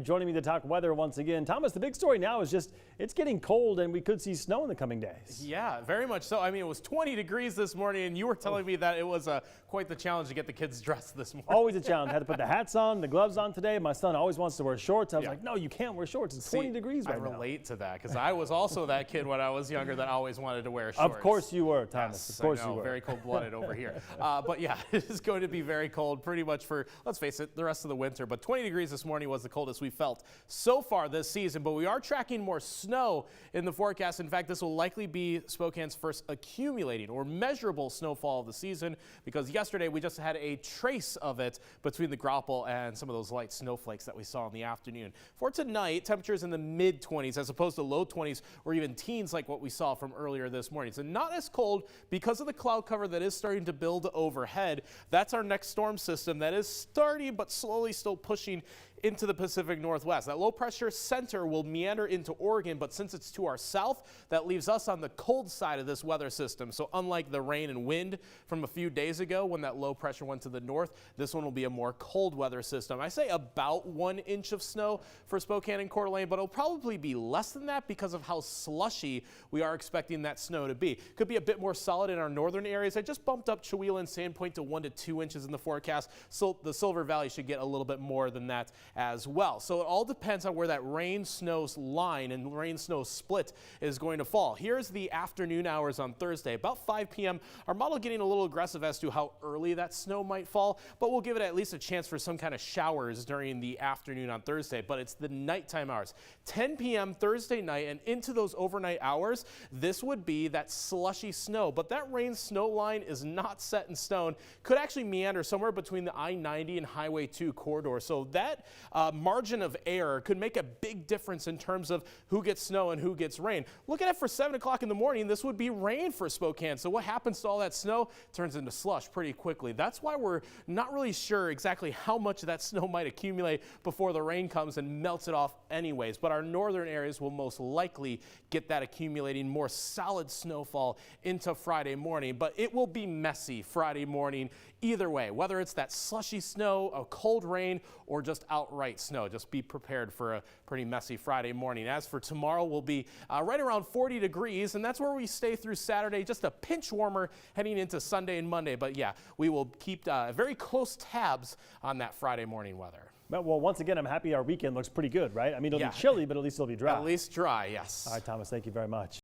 Joining me to talk weather once again. Thomas, the big story now is just it's getting cold and we could see snow in the coming days. Yeah, very much so. I mean, it was 20 degrees this morning and you were telling me that it was quite the challenge to get the kids dressed this morning. Always a challenge. Had to put the hats on, the gloves on today. My son always wants to wear shorts. I was like, no, you can't wear shorts. It's 20 degrees right now. I relate to that because I was also that kid when I was younger that always wanted to wear shorts. Of course you were, Thomas. Yes, of course I know, you were. Very cold-blooded over here. But yeah, it is going to be very cold pretty much for, let's face it, the rest of the winter. But 20 degrees this morning was the coldest we felt so far this season, but we are tracking more snow in the forecast. In fact, this will likely be Spokane's first accumulating or measurable snowfall of the season because yesterday we just had a trace of it between the grapple and some of those light snowflakes that we saw in the afternoon. For tonight, temperatures in the mid-20s as opposed to low 20s or even teens like what we saw from earlier this morning. So not as cold because of the cloud cover that is starting to build overhead. That's our next storm system that is starting but slowly still pushing into the Pacific Northwest. That low pressure center will meander into Oregon, but since it's to our south, that leaves us on the cold side of this weather system. So unlike the rain and wind from a few days ago when that low pressure went to the north, this one will be a more cold weather system. I say about 1 inch of snow for Spokane and Coeur d'Alene, but it'll probably be less than that because of how slushy we are expecting that snow to be. Could be a bit more solid in our northern areas. I just bumped up Chewelah and Sandpoint to 1 to 2 inches in the forecast, so the Silver Valley should get a little bit more than that as well. So it all depends on where that rain-snow line and rain-snow split is going to fall. Here's the afternoon hours on Thursday. About 5 p.m. Our model getting a little aggressive as to how early that snow might fall, but we'll give it at least a chance for some kind of showers during the afternoon on Thursday. But it's the nighttime hours. 10 p.m. Thursday night and into those overnight hours, this would be that slushy snow. But that rain-snow line is not set in stone. Could actually meander somewhere between the I-90 and Highway 2 corridor. So that margin of error could make a big difference in terms of who gets snow and who gets rain. Look at it for 7 o'clock in the morning. This would be rain for Spokane. So what happens to all that snow? Turns into slush pretty quickly. That's why we're not really sure exactly how much of that snow might accumulate before the rain comes and melts it off anyways. But our northern areas will most likely get that accumulating more solid snowfall into Friday morning. But it will be messy Friday morning either way, whether it's that slushy snow, a cold rain, or just outright snow. Just be prepared for a pretty messy Friday morning. As for tomorrow, we'll be right around 40 degrees, and that's where we stay through Saturday, just a pinch warmer heading into Sunday and Monday. But yeah, we will keep very close tabs on that Friday morning weather. Well, once again, I'm happy our weekend looks pretty good, right? I mean, it'll be chilly, but at least it'll be dry. At least dry, yes. All right, Thomas, thank you very much.